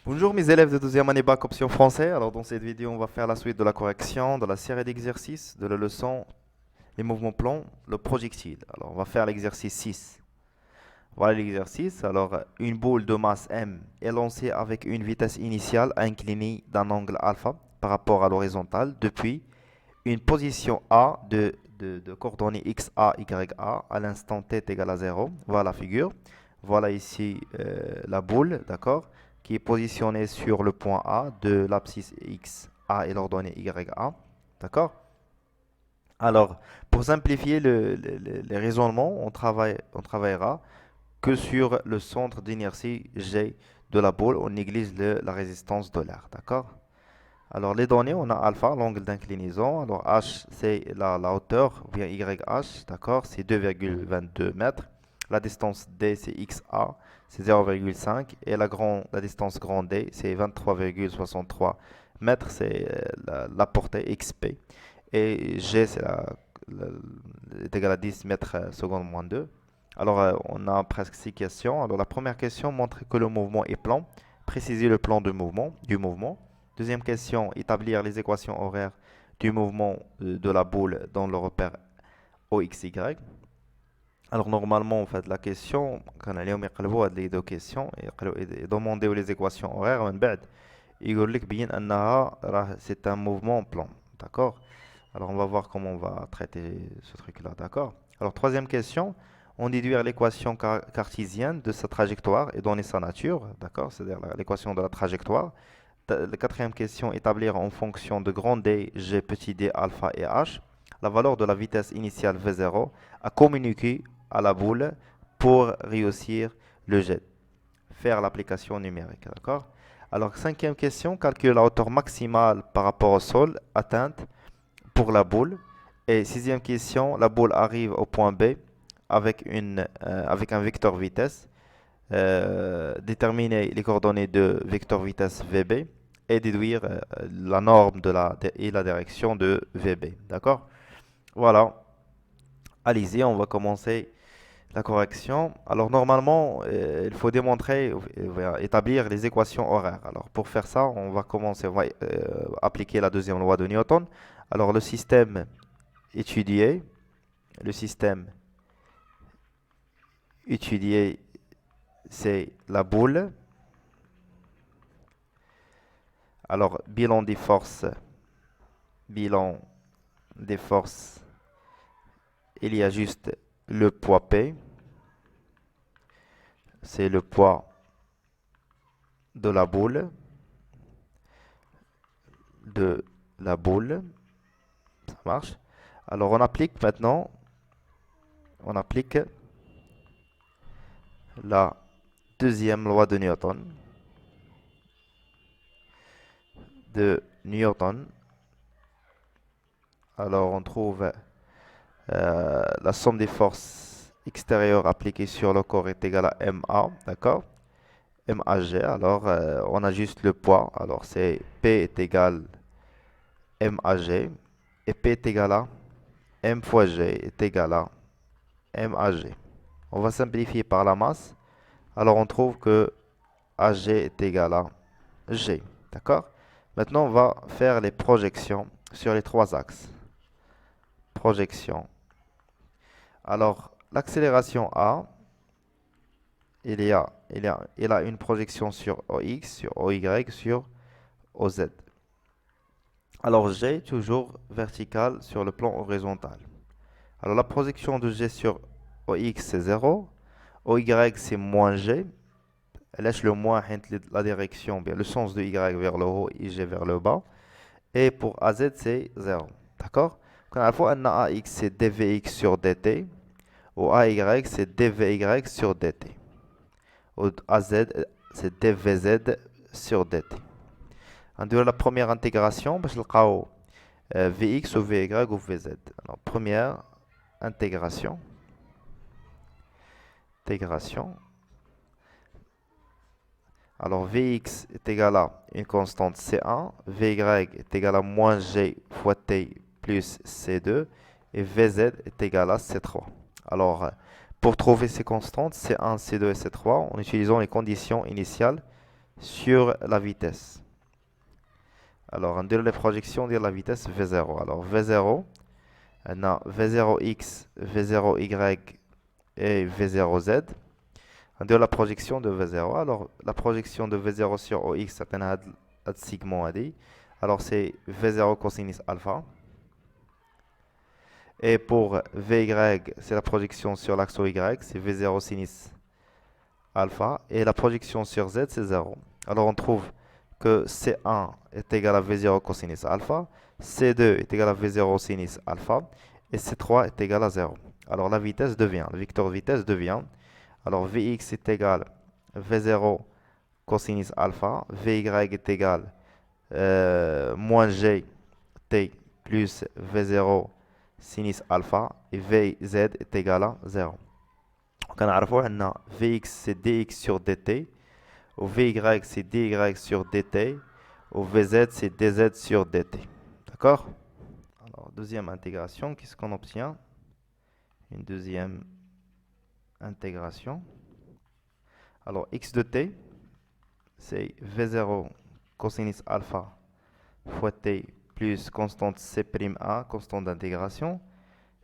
Bonjour mes élèves de deuxième année bac option français. Alors dans cette vidéo, on va faire la suite de la correction de la série d'exercices de la leçon les mouvements plans, le projectile. Alors on va faire l'exercice 6. Voilà l'exercice. Alors une boule de masse m est lancée avec une vitesse initiale inclinée d'un angle alpha par rapport à l'horizontale depuis une position A de coordonnées x, a, y, a à l'instant t est égal à 0. Voilà la figure. Voilà ici la boule, d'accord, qui est positionnée sur le point A de l'abscisse x, a et l'ordonnée y, a. D'accord? Alors, pour simplifier les raisonnements, on travaillera que sur le centre d'inertie G de la boule. On néglige la résistance de l'air. D'accord? Alors, les données, on a alpha, l'angle d'inclinaison. Alors, h, c'est la hauteur, ou bien YH, d'accord, c'est 2,22 mètres. La distance D, c'est XA, c'est 0,5. Et la distance grand D, c'est 23,63 mètres, c'est la portée XP. Et G, la- est égal à 10 mètres seconde moins 2. Alors, on a presque 6 questions. Alors, la première question montre que le mouvement est plan. Préciser le plan du mouvement. Deuxième question, établir les équations horaires du mouvement de la boule dans le repère OXY. Alors normalement, en fait, la question, quand on يقلبوا هاد les deux questions, demander les équations horaires, من بعد يقول لك بين أنها c'est un mouvement plan. D'accord? Alors on va voir comment on va traiter ce truc-là. D'accord? Alors troisième question, on déduire l'équation cartésienne de sa trajectoire et donner sa nature. D'accord? C'est-à-dire l'équation de la trajectoire. La quatrième question, établir en fonction de grand D, G, petit d, alpha et h, la valeur de la vitesse initiale V0 à communiquer à la boule pour réussir le jet. Faire l'application numérique. D'accord? Alors, cinquième question, calculer la hauteur maximale par rapport au sol atteinte pour la boule. Et sixième question, la boule arrive au point B avec un vecteur vitesse. Déterminer les coordonnées de vecteur vitesse VB et déduire la norme et la direction de VB. D'accord? Voilà. Allez-y, on va commencer la correction. Alors normalement, il faut démontrer, établir les équations horaires. Alors pour faire ça, on va commencer, on va appliquer la deuxième loi de Newton. Alors étudié, le système étudié, c'est la boule. Alors bilan des forces, il y a juste le poids P, c'est le poids de la boule, de la boule, ça marche. Alors on applique la deuxième loi de Newton, Alors on trouve la somme des forces extérieures appliquées sur le corps est égale à MA, d'accord? MAG, alors on a juste le poids, alors c'est P est égal MAG, et P est égal à M fois G est égal à MAG. On va simplifier par la masse, alors on trouve que AG est égal à G, d'accord? Maintenant on va faire les projections sur les trois axes. Projection. Alors l'accélération A, il a une projection sur OX, sur OY, sur OZ. Alors G, toujours vertical sur le plan horizontal. Alors la projection de G sur OX, c'est 0. OY, c'est moins G. Laisse le moins la direction, bien le sens de Y vers le haut et G vers le bas. Et pour AZ, c'est 0. D'accord? Quand à la fois, AX, c'est dVx sur dt. Ou AY, c'est dVy sur dt. Ou AZ, c'est dVz sur dt. On doit la première intégration, parce que Vx ou Vy ou Vz. Alors, première intégration. Intégration. Alors, Vx est égal à une constante C1. Vy est égal à moins G fois T plus C2. Et Vz est égal à C3. Alors, pour trouver ces constantes, C1, C2 et C3, en utilisant les conditions initiales sur la vitesse. Alors, on dit les projections de la vitesse V0. Alors, V0, on a V0x, V0y et V0z. On dit la projection de V0. Alors, la projection de V0 sur OX, ça peut être segment. Alors, c'est V0 cosinus alpha. Et pour Vy, c'est la projection sur l'axe Y, c'est V0 sinus alpha. Et la projection sur Z, c'est 0. Alors, on trouve que C1 est égal à V0 cosinus alpha, C2 est égal à V0 sinus alpha, et C3 est égal à 0. Alors, la vitesse devient, le vecteur vitesse devient, alors Vx est égal à V0 cosinus alpha, Vy est égal moins gt plus V0 sinus alpha, et Vz est égal à 0. Donc, on a Vx c'est dx sur dt, ou Vy c'est dy sur dt, ou Vz c'est dz sur dt. D'accord? Alors, deuxième intégration, qu'est-ce qu'on obtient? Une deuxième intégration. Alors, x de t, c'est V0 cosinus alpha fois t plus constante c'A, constante d'intégration.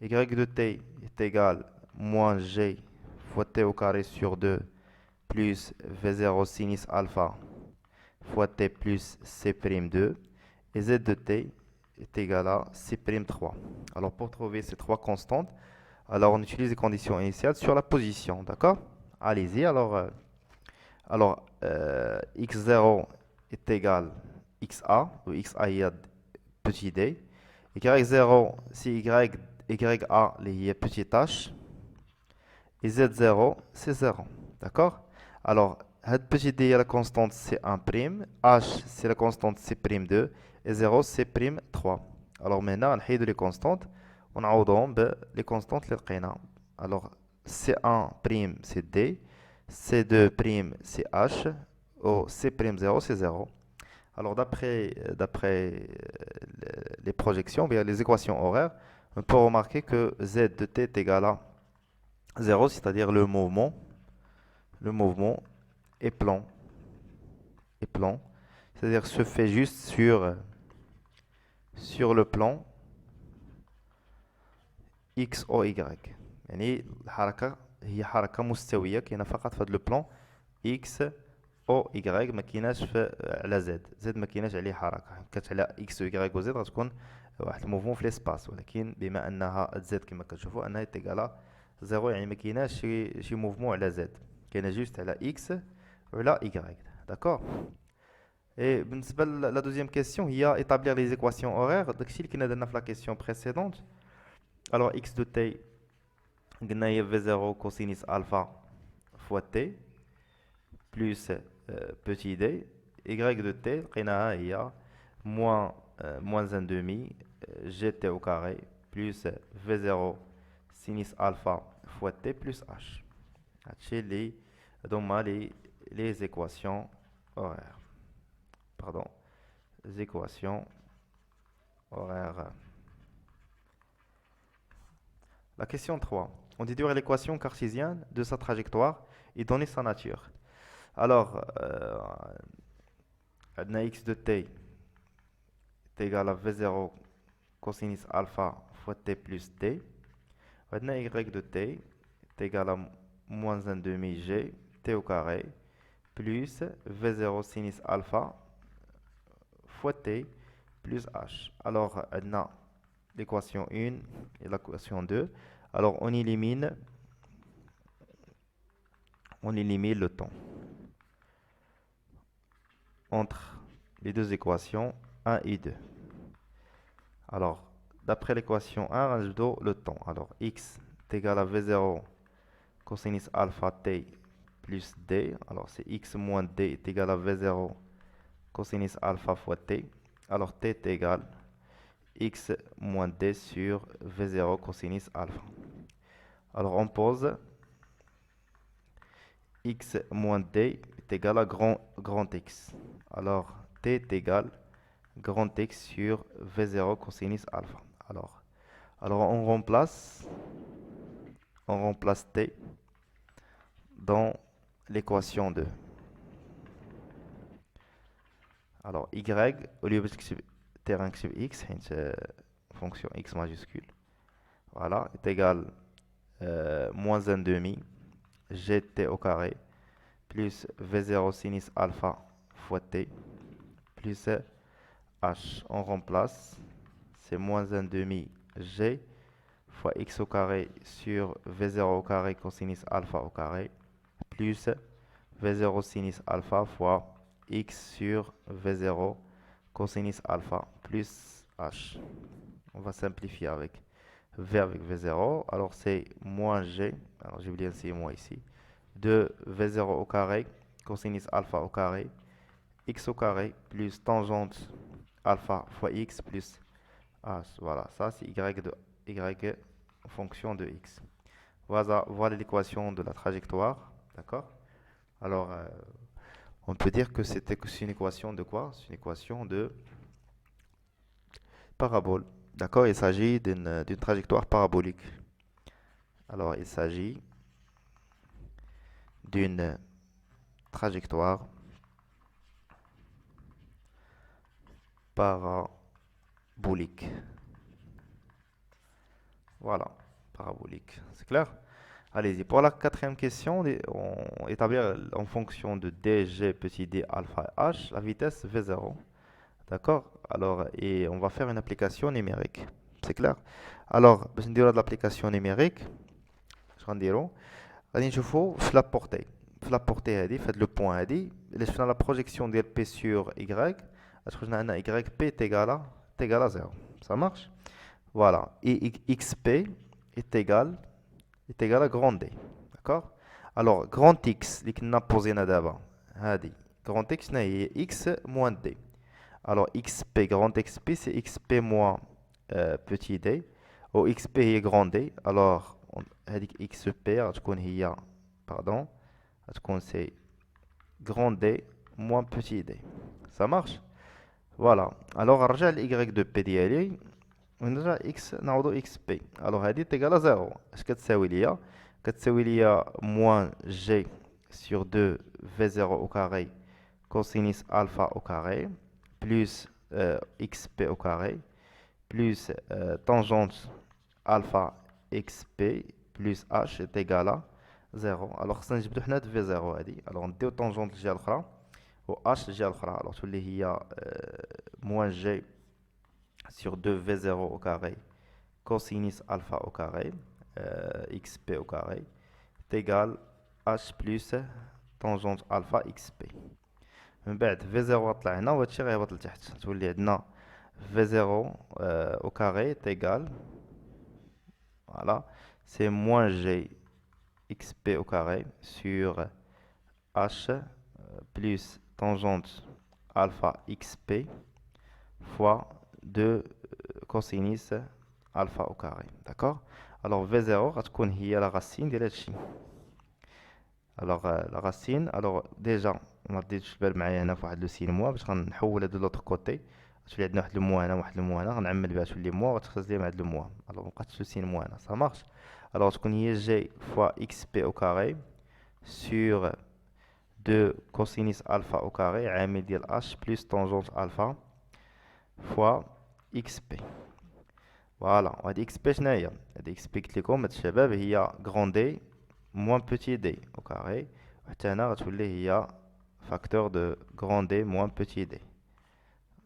Y de t est égal à moins g fois t au carré sur 2 plus V0 sinus alpha fois t plus C'2. Et z de t est égal à C'3. Alors pour trouver ces trois constantes, alors on utilise les conditions initiales sur la position. D'accord? Allez-y. X0 est égal à XA, ou XA il y a petit d. Y0, c'est YA, il y a petit h. Et Z0, c'est 0. D'accord? Alors, petit d, la constante C1', H, c'est la constante C'2, et 0, C'3. Alors maintenant, on a les constantes. On a les constantes les لقينا. Alors, C1', c'est D, C2', c'est H, ou C'0, c'est 0. Alors, d'après les projections, bien les équations horaires, on peut remarquer que Z de t est égal à 0, c'est-à-dire le mouvement est plan, c'est-à-dire se fait juste sur le plan X ou Y. يعني الحركة هي حركة مستوية كاينة فقط في هذا لو بلان X او Y، ما كايناش على Z ما كايناش عليه حركة. كانت على X و Y و Z غتكون واحد الموفمون في ليسباس، ولكن بما انها Z كما كتشوفوا انها تيكالا زيرو، يعني ما كايناش شي موفمون على Z، كاينه جوست على X وعلى Y. داكور. Et la deuxième question, il y a établir les équations horaires. Donc, si on a dans la question précédente, alors x de t, on a v0 cosinus alpha fois t plus petit d. Y de t, on a moins 1 demi gt au carré plus v0 sinus alpha fois t plus h. C'est les équations horaires. Pardon, les équations horaires. La question 3. On déduire l'équation cartésienne de sa trajectoire et donner sa nature. Alors, x de t est égal à v0 cosinus alpha fois t plus d. Y de t est égal à moins 1 demi g t au carré plus v0 sinus alpha fois t plus h. Alors, on a l'équation 1 et l'équation 2. Alors, on élimine le temps entre les deux équations 1 et 2. Alors, d'après l'équation 1, on rajoute le temps. Alors, x est égal à v0 cosinus alpha t plus d. Alors, c'est x moins d est égal à v0 cosinus alpha fois t. Alors, t est égal à x moins d sur v0 cosinus alpha. Alors, on pose x moins d est égal à grand X. Alors, t est égal à grand X sur v0 cosinus alpha. Alors on remplace t dans l'équation 2. Alors y, au lieu de terrain x, fonction x majuscule, voilà, est égal moins 1 demi gt au carré plus v0 sinus alpha fois t plus h. On remplace, c'est moins 1 demi g fois x au carré sur v0 au carré cosinus alpha au carré plus v0 sinus alpha fois x sur v0 cosinus alpha plus h. On va simplifier avec v avec v0. Alors c'est moins g, alors j'ai oublié c'est moins ici, de v0 au carré cosinus alpha au carré x au carré plus tangente alpha fois x plus h. Voilà, ça c'est y de y en fonction de x. Voilà l'équation de la trajectoire. D'accord? Alors, on peut dire que c'est une équation de quoi? C'est une équation de parabole. D'accord? Il s'agit d'une trajectoire parabolique. Alors, il s'agit d'une trajectoire parabolique. Voilà, parabolique. C'est clair? Allez-y, pour la quatrième question, on établit en fonction de dg petit d alpha h la vitesse v0. D'accord? Alors, et on va faire une application numérique. C'est clair? Alors, باش نديرو هاد l'application numérique, اش غنديرو؟ غادي نشوفو في لا بورتي. في لا بورتي هادي، في هاد لو بوين هادي، إلا شفنا لا بروجيكسيون ديال بي سور y, غتخرج لنا y p تيغالا 0. Ça marche? Voilà. Et xp est égal à grand D. D'accord? Alors, grand X, اللي كنا بوزينا دابا هادي grand X هي x moins D. Alors, xp, grand xp, c'est xp moins petit d. Ou xp est grand D. Alors, هذيك xp غتكون هي pardon غتكون c'est grand D moins petit d. Ça marche? Voilà. Alors, نرجع ل y de p ديالي ونرجع x نعوضو xp. alors هادي تيغالا 0. اش كتساوي ليا؟ كتساوي ليا moins g sur 2 v0 au carré cosinus alpha au carré plus xp au carré plus tangente alpha xp plus h est égal à 0. alors خصنا نجبدو حنا هاد v0 هادي. alors نديو tangente الجهة الأخرى و h الجهة الأخرى. alors تولي هي moins g sur 2v0 au carré cosinus alpha au carré xp au carré est égal h plus tangente alpha xp. من بعد v0 غطلع هنا وهادشي غيهبط لتحت. تولي عندنا v0 au carré est égal, voilà, c'est moins g xp au carré sur h plus tangente alpha xp fois 2 cosinus alpha au carré. D'accord? Alors v0 غتكون هي la racine ديال هادشي. alors la racine, alors déjà ما رديتش البال معايا هنا فواحد لو سين موا باش غنحول هادو لوطر كوتي. تولي عندنا واحد لو موا هنا واحد لو موا هنا غنعمل بها تولي موا وتخرج لي مع هاد لو موا. alors مبقاتش لو سين موا هنا. ça marche. alors تكون هي g fois xp au carré sur 2 cosinus alpha au carré عامل ديال h plus tangente alpha fois xp. فوالا. وهادي xp شناهي؟ هادي xp قلت لكم هاد الشباب هي grand D moins petit d au carré. وحتى هنا غتولي هي facteur de grand D moins petit d.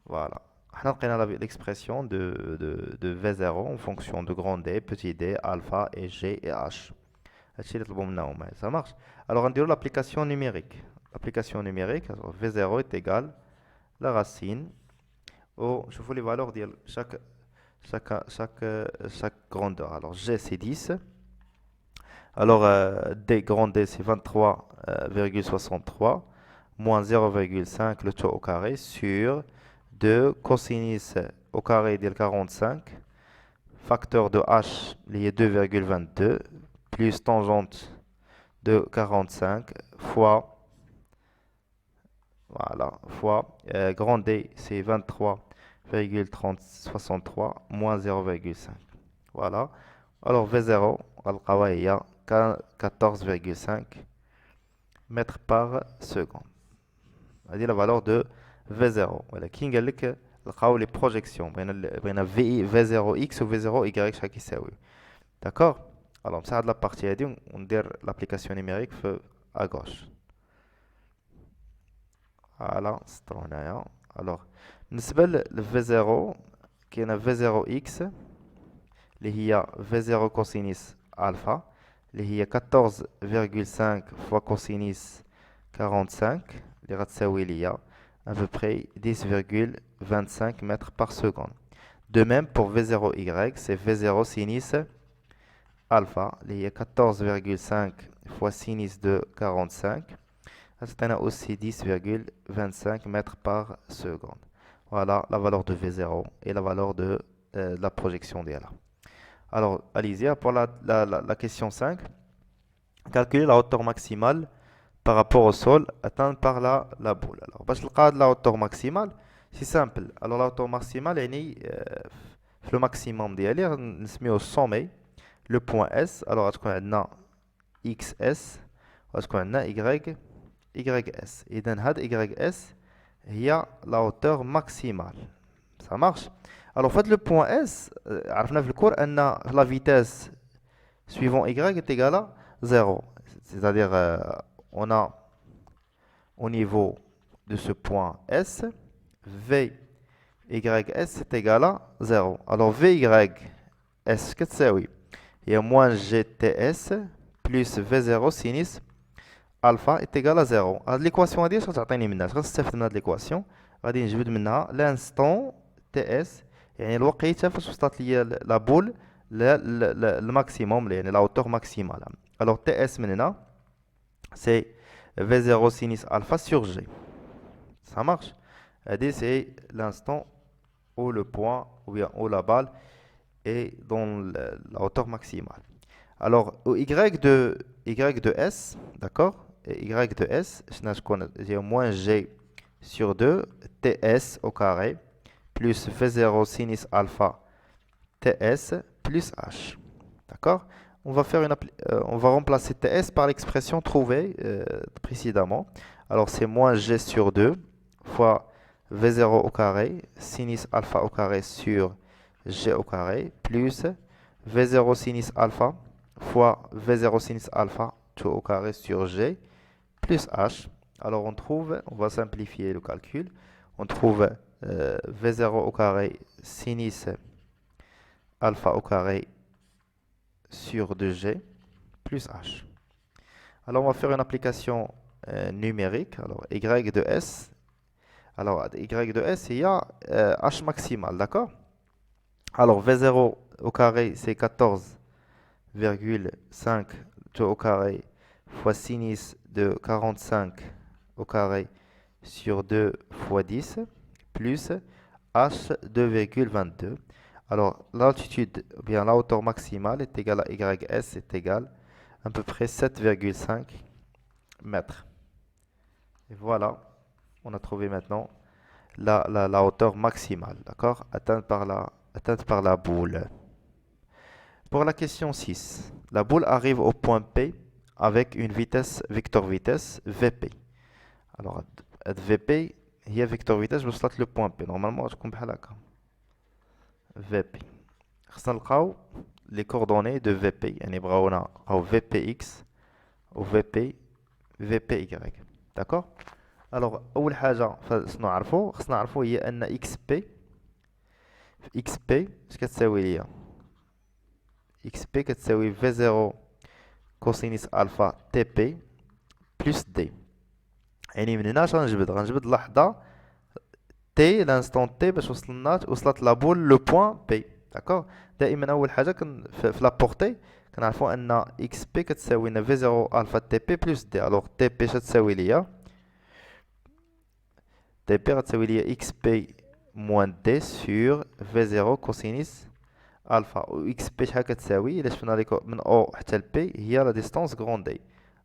Voilà. حنا لقينا l'expression de V0 en fonction de grand D, petit d, alpha et G et H. هادشي اللي طلبوا منا هما. Ça marche. alors غنديرو l'application numérique. l'application numérique, alors V0 est égal la racine au, شوفوا les valeurs ديال chaque grandeur. alors G c'est 10. alors D grand D c'est 23,63 moins 0,5 le tout au carré sur 2 cosinus au carré de 45 facteur de h lié 2,22 plus tangente de 45 fois, voilà, fois grand D c'est 23,63 moins 0,5. voilà. alors V0 غنلقاوها هي 14,5 mètres par seconde. هذه la valeur de V0. Voilà, كي قال لك لقاو لي بروجيكسيون بغينا V0 X و V0 Y شحال كيساوي. D'accord? Alors نساعد لا بارتي هادي وندير l'application numérique في à gauche. فوالا نسطرو هنايا. الوغ بالنسبة ل V0 كاينة V0X اللي هي V0 كوسينيس ألفا اللي هي 14,5 فوا كوسينيس 45 اللي غتساوي ليا à peu près 10,25 mètres par seconde. De même pour V0Y, c'est V0 sinus alpha, il y a 14,5 fois sinus de 45. C'est aussi 10,25 mètres par seconde. Voilà la valeur de V0 et la valeur de la projection d'Ela. Alors, allez-y, pour la question 5, calculer la hauteur maximale par rapport au sol atteinte par la boule. Alors, باش نلقى la hauteur maximale, c'est simple. Alors, la hauteur maximale, يعني le maximum ديالي نسميه au sommet, le point S. Alors, غتكون عندنا XS وغتكون عندنا YS. إذن هاد YS هي la hauteur maximale. Ça marche. Alors, en fait, le point S, عرفنا في الكور أن la vitesse suivant Y est égale à 0. C'est-à-dire, on a au niveau de ce point S, VYS est égal à 0. Alors VYS, qu'est-ce que c'est? Il y a moins GTS plus V0 sinus alpha est égal à 0. L'équation هذه شنو تعطيني منها؟ شنو نستفد من هذه l'équation؟ غادي نجبد منها l'instant TS يعني الوقيته فاش وصلت لي لا بول الماكسيموم يعني la hauteur maximale. Alors TS من هنا c'est V0 sinus alpha sur G. Ça marche? C'est l'instant où le point, ou bien où la balle est dans la hauteur maximale. Alors, au Y de S, d'accord? Y de S, j'ai au moins G sur 2, TS au carré, plus V0 sinus alpha TS plus H. D'accord? On va remplacer TS par l'expression trouvée précédemment. Alors c'est moins G sur 2 fois V0 au carré, sinus alpha au carré sur G au carré, plus V0 sinus alpha fois V0 sinus alpha tout au carré sur G, plus H. Alors on va simplifier le calcul. On trouve V0 au carré sinus alpha au carré sur 2G plus H. Alors on va faire une application numérique. Alors Y de S. Alors Y de S, il y a H maximal, d'accord? Alors V0 au carré, c'est 14,5 tout au carré fois sinus de 45 au carré sur 2 fois 10 plus H 2,22. Alors, l'altitude, ou bien la hauteur maximale est égale à YS est égale à peu près 7,5 mètres. Et voilà, on a trouvé maintenant la hauteur maximale, d'accord, atteinte par la boule. Pour la question 6, la boule arrive au point P avec une vitesse, vecteur vitesse VP. Alors, VP, il y a vecteur vitesse, je vais le point P. Normalement, je comprends là. VP. خصنا نلقاو les coordonnées de VP يعني بغاونا نلقاو VPX و VPY. d'accord. alors اول حاجه شنو نعرفو خصنا نعرفو هي ان XP اش كتساوي ليا XP كتساوي V0 كوسينيس الفا TP بلس D. يعني من هنا اش غنجبد لحظه تي لانستون تي باش وصلت لا بول لو بوين بي. داكوغ. دائما اول حاجه في لا بورتي كنعرفوا ان اكس بي كتساوي لنا في 0 الفا تي بي بلس دي. الوغ تي بي غتساوي ليا اكس بي موان دي سور في 0 كوسينيس الفا. و اكس بي شحال كتساوي الا شفنا من او حتى لبي هي لا ديستونس غران دي.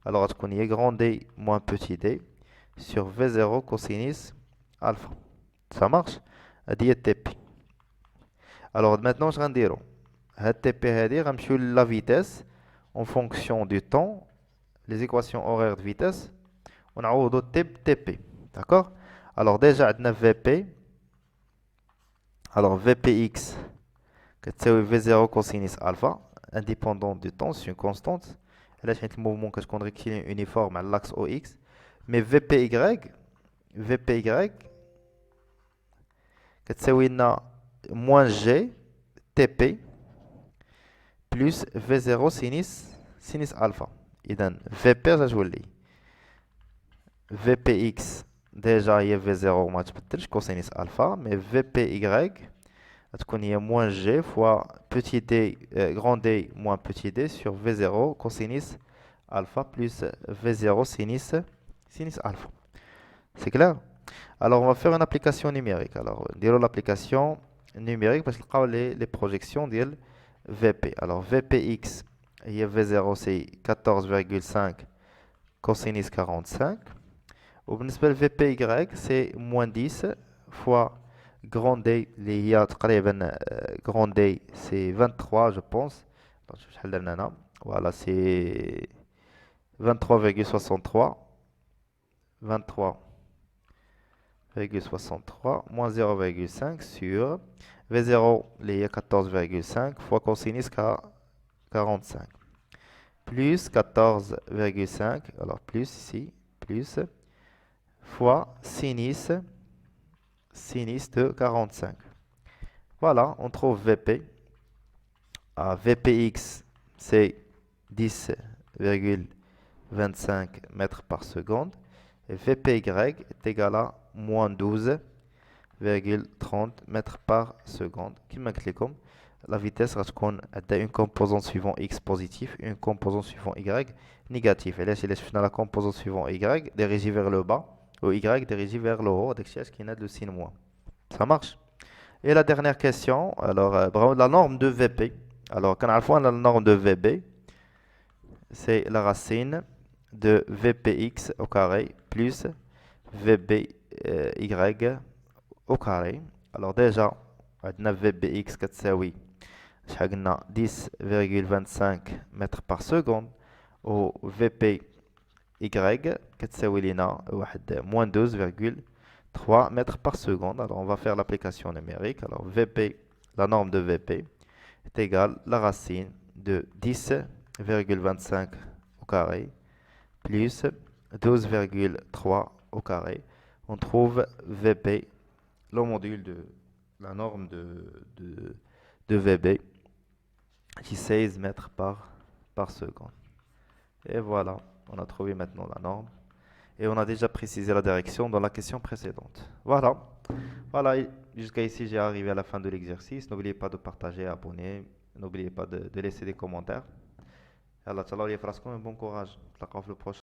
الوغ غتكون هي غران دي موان بوتي دي سور في 0 كوسينيس الفا. Ça marche. هادي هي تي بي. alors maintenant اش غنديرو هاد تي بي هادي غنمشيو لا فيتيس en fonction du temps les équations horaires de vitesse ونعوضو تي ب تي بي. d'accord. Alors déjà, عندنا VP. Alors VPX, c'est V0 cosinus alpha, indépendant du temps, c'est une constante. Et là, c'est le mouvement que je rectiligne uniforme à l'axe OX. Mais VPY, c'est moins G TP plus V0 sinus alpha. إذن VP غتولي VPX déjà هي V0 ما تبدلش cosinus alpha, mais VPY تكون هي moins G fois petit d, grand D moins petit d sur V0 cosinus alpha plus V0 sinus alpha. C'est clair? Alors on va faire une application numérique. Alors on l'application numérique parce que les projections ديال VP. Alors VPX هي V0 c'est 14,5 cosinus 45. وبالنسبة ل VPY c'est moins 10 fois grand D اللي هي تقريبا grand D c'est 23 je pense. شوف شحال درنا هنا. Voilà c'est 23,63 23,63 moins 0,5 sur V0 اللي هي 14,5 fois cosinus 45 plus 14,5 alors plus ici plus fois sinus de 45. Voilà, on trouve VP. VPX, c'est 10,25 mètres par seconde. Et VPY est égal à moins 12,30 mètres par seconde. La vitesse va être une composante suivant X positif, une composante suivant Y négatif. Et là, si la composante suivant Y dirigée vers le bas, ou Y dirigé vers le haut, avec ce qui est de signe moins. Ça marche. Et la dernière question, alors la norme de VP. Alors, quand on a la norme de VB, c'est la racine de VPX au carré plus VBY au carré. Alors déjà, on a VBX كتساوي 10,25 mètres par seconde au VP Y كتساوي لنا moins 12,3 mètres par seconde. Alors on va faire l'application numérique. Alors VP, la norme de VP est égale la racine de 10,25 au carré plus 12,3 au carré. On trouve VP, le module de la norme de VB, qui est 16 mètres par seconde. Et voilà. On a trouvé maintenant la norme. Et on a déjà précisé la direction dans la question précédente. Voilà. Voilà, jusqu'à ici, j'ai arrivé à la fin de l'exercice. N'oubliez pas de partager, abonner. N'oubliez pas de laisser des commentaires. Allah, un bon courage. On se retrouve le prochain.